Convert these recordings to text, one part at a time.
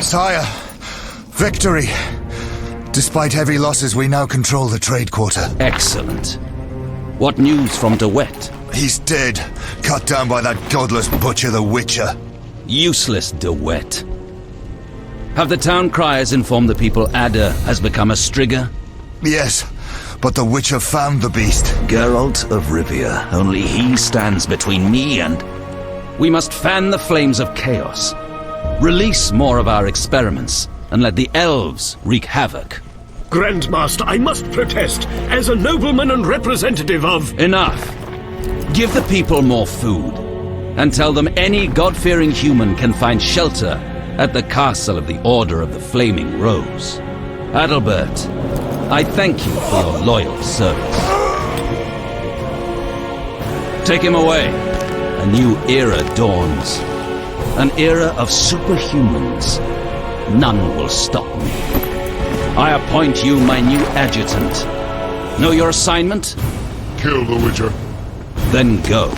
Sire, victory! Despite heavy losses, we now control the trade quarter. Excellent. What news from De Wet? He's dead, cut down by that godless butcher, the Witcher. Useless De Wet. Have the town criers informed the people Ada has become a Strigger? Yes, but the Witcher found the beast. Geralt of Rivia. Only he stands between me and... We must fan the flames of chaos. Release more of our experiments, and let the elves wreak havoc. Grandmaster, I must protest, as a nobleman and representative of... Enough. Give the people more food, and tell them any God-fearing human can find shelter at the castle of the Order of the Flaming Rose. Adalbert, I thank you for your loyal service. Take him away. A new era dawns. An era of superhumans. None will stop me. I appoint you my new adjutant. Know your assignment? Kill the Witcher. Then go.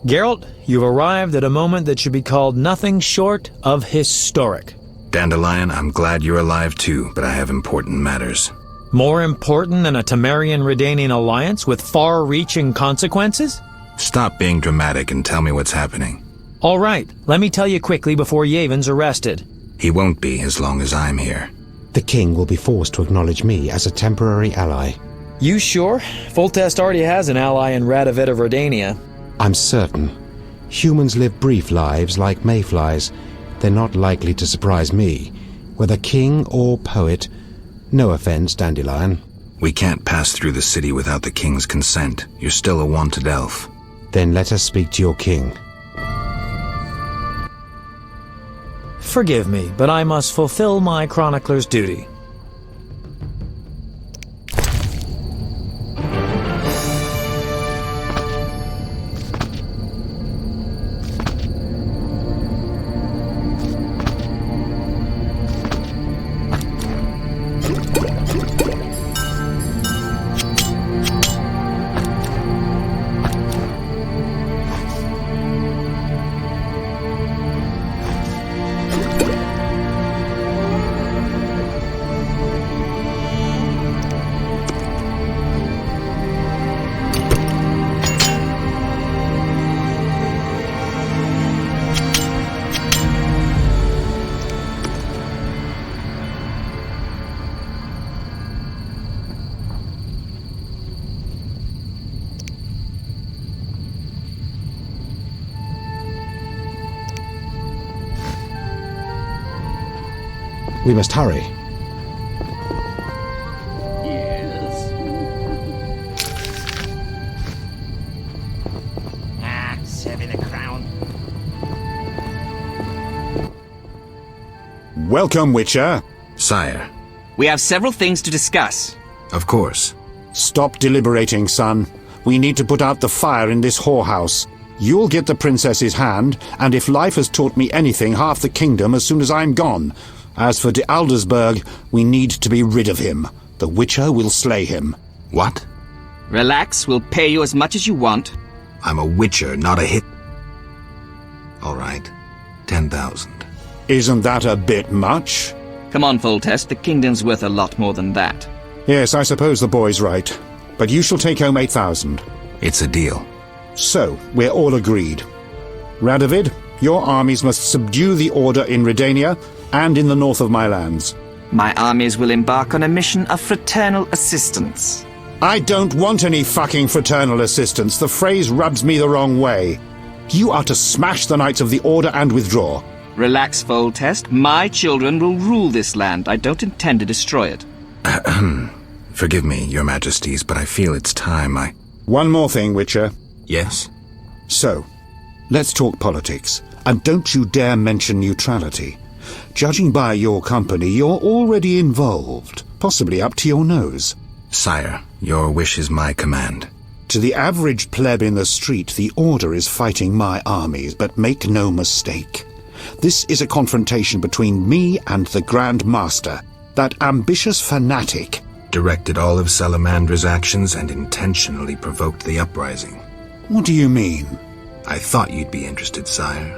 Geralt, you've arrived at a moment that should be called nothing short of historic. Dandelion, I'm glad you're alive too, but I have important matters. More important than a Temerian-Redanian alliance with far-reaching consequences? Stop being dramatic and tell me what's happening. All right, let me tell you quickly before Yevon's arrested. He won't be as long as I'm here. The king will be forced to acknowledge me as a temporary ally. You sure? Foltest already has an ally in Radovid of Redania. I'm certain. Humans live brief lives like mayflies. They're not likely to surprise me. Whether king or poet. No offense, Dandelion. We can't pass through the city without the king's consent. You're still a wanted elf. Then let us speak to your king. Forgive me, but I must fulfill my chronicler's duty. We must hurry. Serving the crown. Welcome, Witcher. Sire. We have several things to discuss. Of course. Stop deliberating, son. We need to put out the fire in this whorehouse. You'll get the princess's hand, and if life has taught me anything, half the kingdom as soon as I'm gone. As for de Aldersberg, we need to be rid of him. The Witcher will slay him. What? Relax, we'll pay you as much as you want. I'm a Witcher, not a hit. All right. 10,000. Isn't that a bit much? Come on, Foltest, the kingdom's worth a lot more than that. Yes, I suppose the boy's right. But you shall take home 8,000. It's a deal. So, we're all agreed. Radovid, your armies must subdue the Order in Redania and in the north of my lands. My armies will embark on a mission of fraternal assistance. I don't want any fucking fraternal assistance. The phrase rubs me the wrong way. You are to smash the Knights of the Order and withdraw. Relax, Foltest. My children will rule this land. I don't intend to destroy it. Forgive me, your majesties, but I feel it's time One more thing, Witcher. Yes? So, let's talk politics. And don't you dare mention neutrality. Judging by your company, you're already involved, possibly up to your nose. Sire, your wish is my command. To the average pleb in the street, the Order is fighting my armies, but make no mistake. This is a confrontation between me and the Grand Master, that ambitious fanatic. directed all of Salamandra's actions and intentionally provoked the uprising. What do you mean? I thought you'd be interested, sire.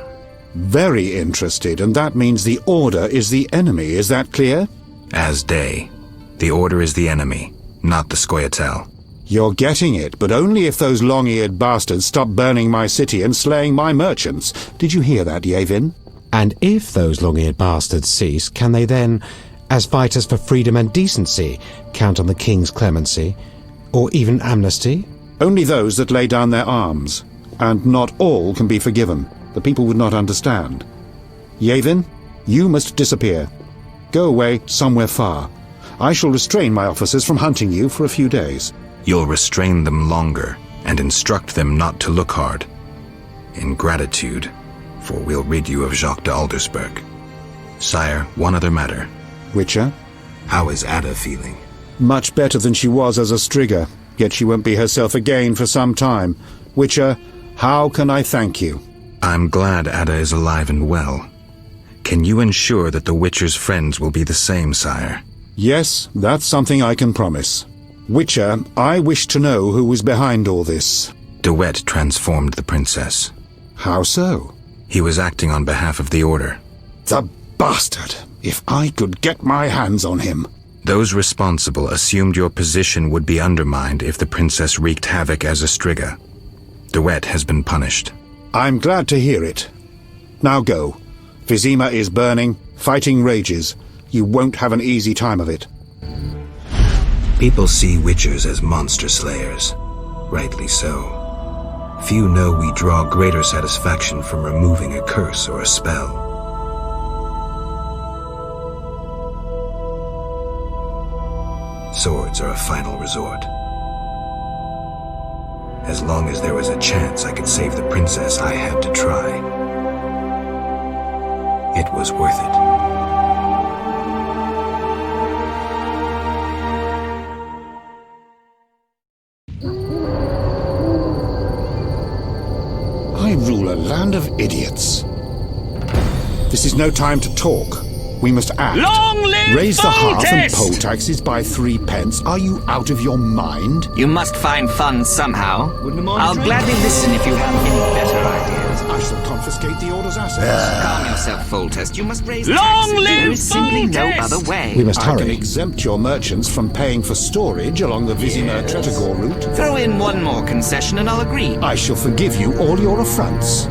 Very interested, and that means the Order is the enemy, is that clear? As day. The Order is the enemy, not the Scoia'tael. You're getting it, but only if those long-eared bastards stop burning my city and slaying my merchants. Did you hear that, Yavin? And if those long-eared bastards cease, can they then, as fighters for freedom and decency, count on the king's clemency? Or even amnesty? Only those that lay down their arms. And not all can be forgiven. The people would not understand. Yavin, you must disappear. Go away somewhere far. I shall restrain my officers from hunting you for a few days. You'll restrain them longer and instruct them not to look hard. In gratitude, for we'll rid you of Jacques de Aldersberg. Sire, one other matter. Witcher? How is Ada feeling? Much better than she was as a Strigger, yet she won't be herself again for some time. Witcher, how can I thank you? I'm glad Ada is alive and well. Can you ensure that the Witcher's friends will be the same, sire? Yes, that's something I can promise. Witcher, I wish to know who was behind all this. De Wet transformed the princess. How so? He was acting on behalf of the Order. The bastard! If I could get my hands on him. Those responsible assumed your position would be undermined if the princess wreaked havoc as a Striga. De Wet has been punished. I'm glad to hear it. Now go. Vizima is burning, fighting rages. You won't have an easy time of it. People see Witchers as monster slayers. Rightly so. Few know we draw greater satisfaction from removing a curse or a spell. Swords are a final resort. As long as there was a chance I could save the princess, I had to try. It was worth it. I rule a land of idiots. This is no time to talk. We must act. Long live Raise the hearth and Foltest! poll taxes by 3 pence. Are you out of your mind? You must find funds somehow. I'll gladly listen if you have any better ideas. I shall confiscate the Order's assets. Calm yourself, Foltest. You must raise Long taxes. live There is simply no Foltest! other way. We must I can hurry. exempt your merchants from paying for storage along the Vizima-Tretogor route. Throw in one more concession and I'll agree. I shall forgive you all your affronts.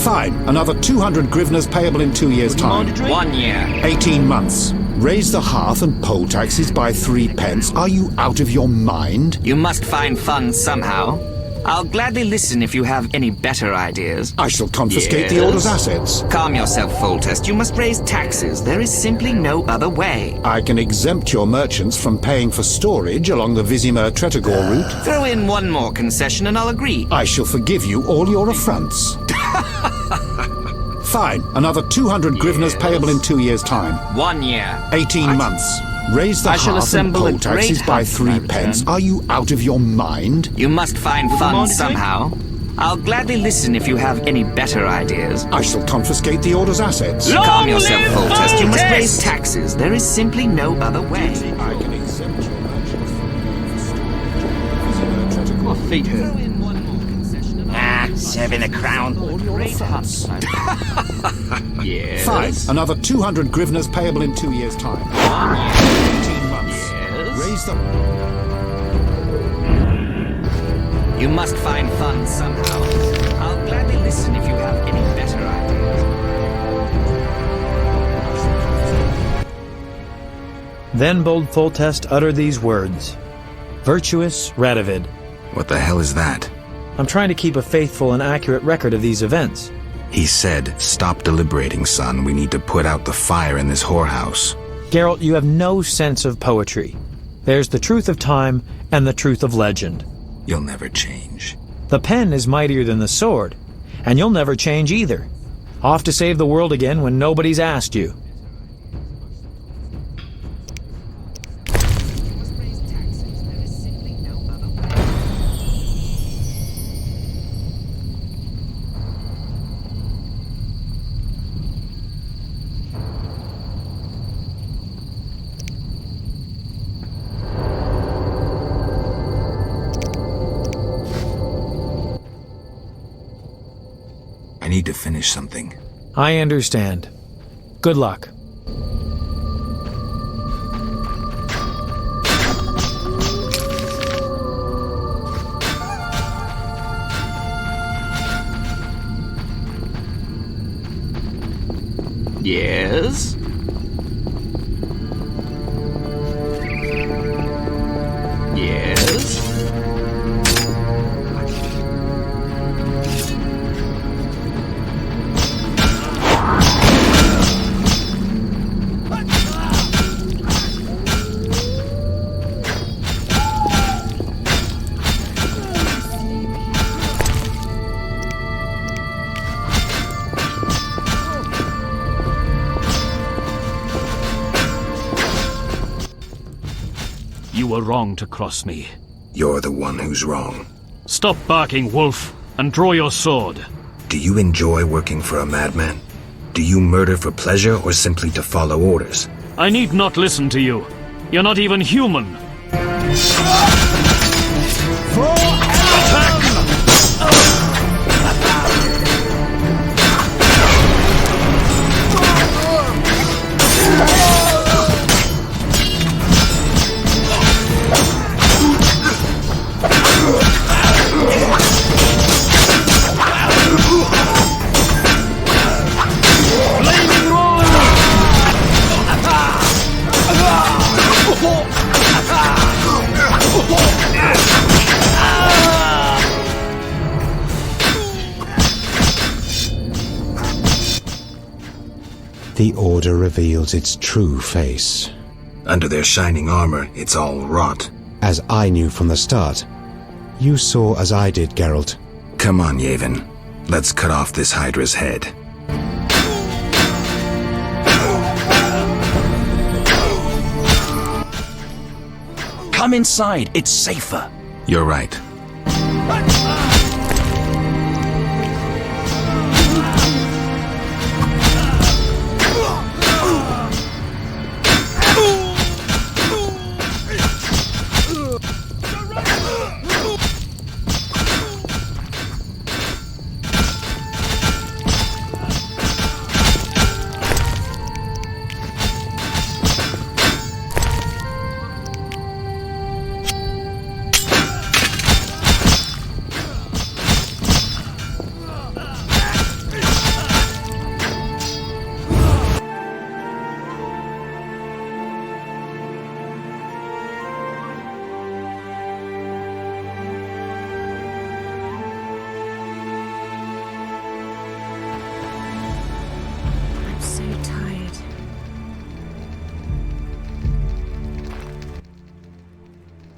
Fine, another 200 grivnas payable in 2 years' time. 1 year. 18 months. Raise the hearth and poll taxes by 3 pence. Are you out of your mind? You must find funds somehow. I'll gladly listen if you have any better ideas. I shall confiscate the Yes. Order's assets. Calm yourself, Foltest. You must raise taxes. There is simply no other way. I can exempt your merchants from paying for storage along the Vizima-Tretogor route. Throw in one more concession and I'll agree. I shall forgive you all your affronts. Fine, another 200 grivnas payable in 2 years' time. 1 year. 18 months. Raise the I shall hearth and assemble a poll taxes great by hunt when I 3 pence. return. Are you out of your mind? You must find funds somehow. I'll gladly listen if you have any better ideas. I shall confiscate the Order's assets. Calm yourself, live Foltest. You must Foltest! raise taxes. There is simply no other way. I can exempt your merchants from paying for storage along the Vizima-Tretogor route. Serving a crown. Yes. Fine, another 200 grivnas payable in 2 years' time. 18 months. Raise the... You must find funds somehow. I'll gladly listen if you have any better ideas. Then bold Foltest uttered these words. Virtuous Radovid. What the hell is that? I'm trying to keep a faithful and accurate record of these events. He said, "Stop deliberating, son. We need to put out the fire in this whorehouse." Geralt, you have no sense of poetry. There's the truth of time and the truth of legend. You'll never change. The pen is mightier than the sword, and you'll never change either. Off to save the world again when nobody's asked you. I need to finish something. I understand. Good luck. Yes? Yes? You were wrong to cross me. You're the one who's wrong. Stop barking, wolf, and draw your sword. Do you enjoy working for a madman? Do you murder for pleasure or simply to follow orders? I need not listen to you. You're not even human. The Order reveals its true face. Under their shining armor, it's all rot. As I knew from the start. You saw as I did, Geralt. Come on, Yavin. Let's cut off this Hydra's head. Come inside, it's safer. You're right.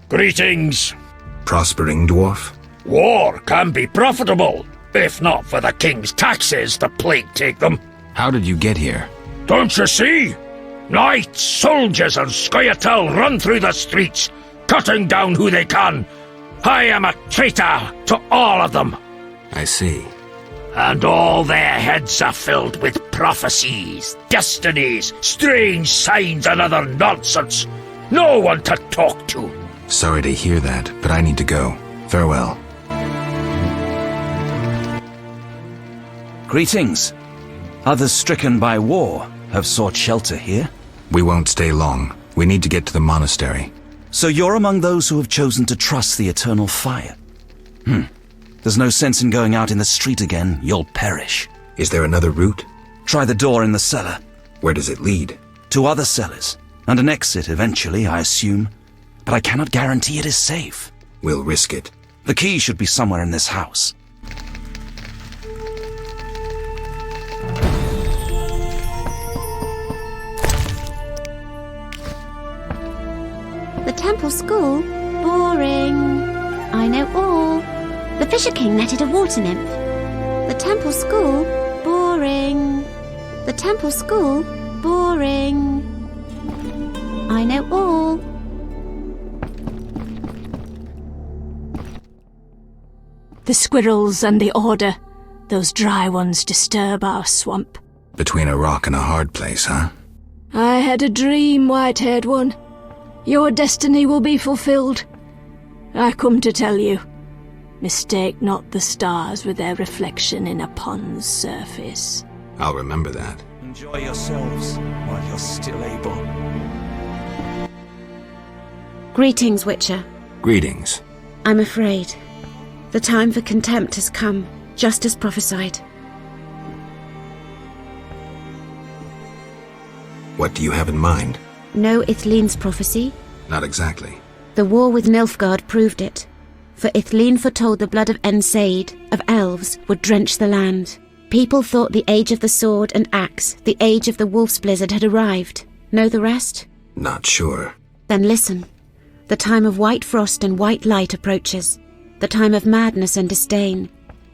Greetings. Prospering dwarf? War can be profitable. If not for the king's taxes, the plague take them. How did you get here? Don't you see? Knights, soldiers, and Scoia'tael run through the streets, cutting down who they can. I am a traitor to all of them. I see. And all their heads are filled with prophecies, destinies, strange signs, and other nonsense. No one to talk to. Sorry to hear that, but I need to go. Farewell. Greetings. Others stricken by war have sought shelter here. We won't stay long. We need to get to the monastery. So you're among those who have chosen to trust the eternal fire. There's no sense in going out in the street again. You'll perish. Is there another route? Try the door in the cellar. Where does it lead? To other cellars, and an exit eventually, I assume. But I cannot guarantee it is safe. We'll risk it. The key should be somewhere in this house. The temple school? Boring. I know all. The Fisher King netted a water nymph. The temple school? Boring. The temple school? Boring. I know all. The squirrels and the Order. Those dry ones disturb our swamp. Between a rock and a hard place, huh? I had a dream, white-haired one. Your destiny will be fulfilled. I come to tell you. Mistake not the stars with their reflection in a pond's surface. I'll remember that. Enjoy yourselves while you're still able. Greetings, Witcher. Greetings. I'm afraid. The time for contempt has come, just as prophesied. What do you have in mind? Know Ithleen's prophecy? Not exactly. The war with Nilfgaard proved it. For Ithleen foretold the blood of Ensaid, of elves, would drench the land. People thought the age of the sword and axe, the age of the wolf's blizzard had arrived. Know the rest? Not sure. Then listen. The time of white frost and white light approaches. The time of madness and disdain.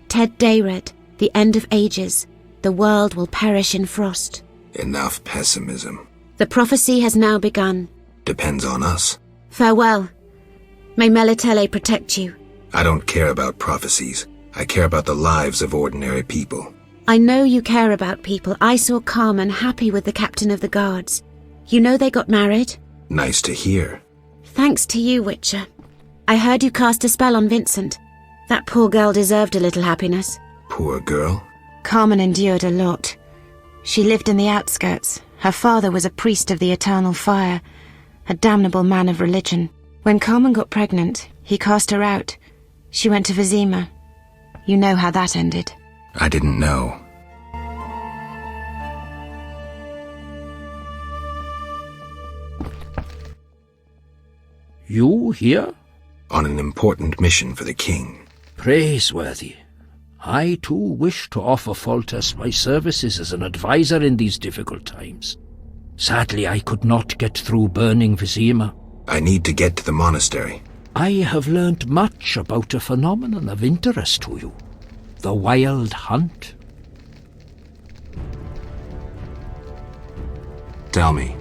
Ted Dayred, the end of ages. The world will perish in frost. Enough pessimism. The prophecy has now begun. Depends on us. Farewell. May Melitele protect you. I don't care about prophecies. I care about the lives of ordinary people. I know you care about people. I saw Carmen happy with the captain of the guards. You know they got married? Nice to hear. Thanks to you, Witcher. I heard you cast a spell on Vincent. That poor girl deserved a little happiness. Poor girl? Carmen endured a lot. She lived in the outskirts. Her father was a priest of the eternal fire, a damnable man of religion. When Carmen got pregnant, he cast her out. She went to Vizima. You know how that ended. I didn't know. You here? On an important mission for the king. Praiseworthy. I too wish to offer Foltest my services as an advisor in these difficult times. Sadly, I could not get through burning Vizima. I need to get to the monastery. I have learned much about a phenomenon of interest to you. The Wild Hunt. Tell me.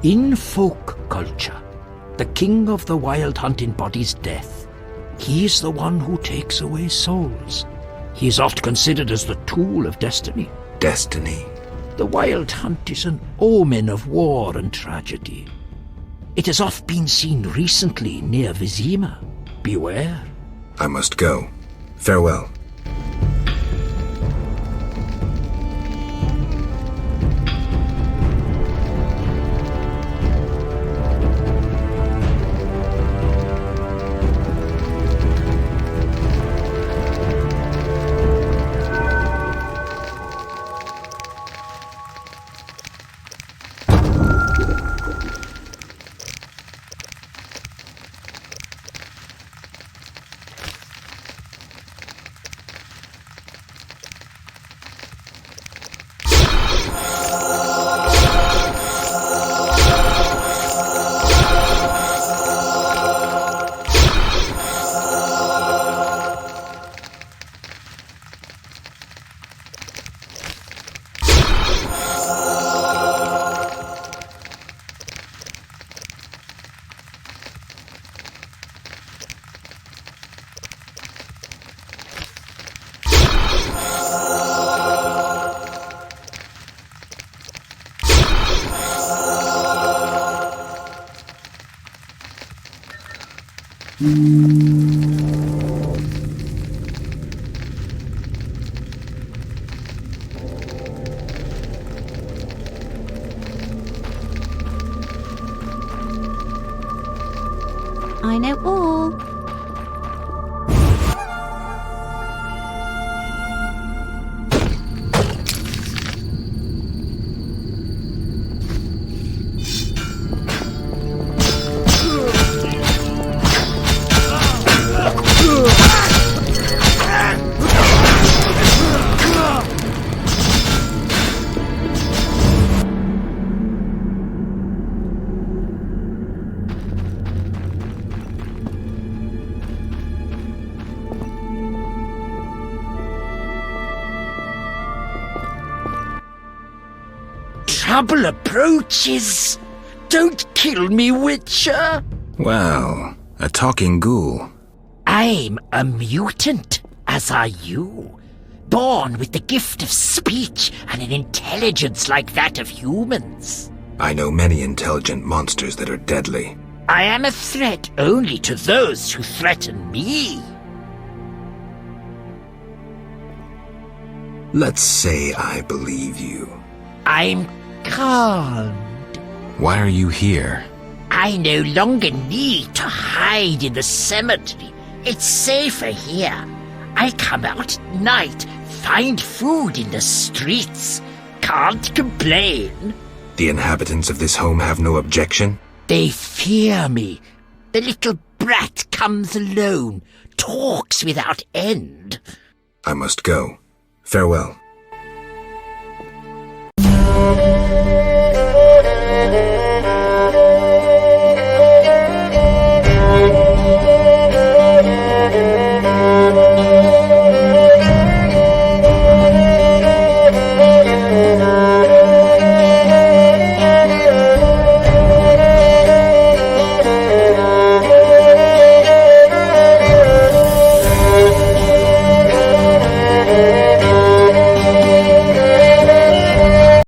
In folk culture, the king of the Wild Hunt embodies death. He is the one who takes away souls. He is oft considered as the tool of destiny. Destiny? The Wild Hunt is an omen of war and tragedy. It has oft been seen recently near Vizima. Beware. I must go. Farewell. I know all. Trouble approaches. Don't kill me, Witcher. Well, a talking ghoul. I'm a mutant, as are you. Born with the gift of speech and an intelligence like that of humans. I know many intelligent monsters that are deadly. I am a threat only to those who threaten me. Let's say I believe you. I'm calmed. Why are you here? I no longer need to hide in the cemetery. It's safer here. I come out at night, find food in the streets. Can't complain. The inhabitants of this home have no objection? They fear me. The little brat comes alone, talks without end. I must go. Farewell.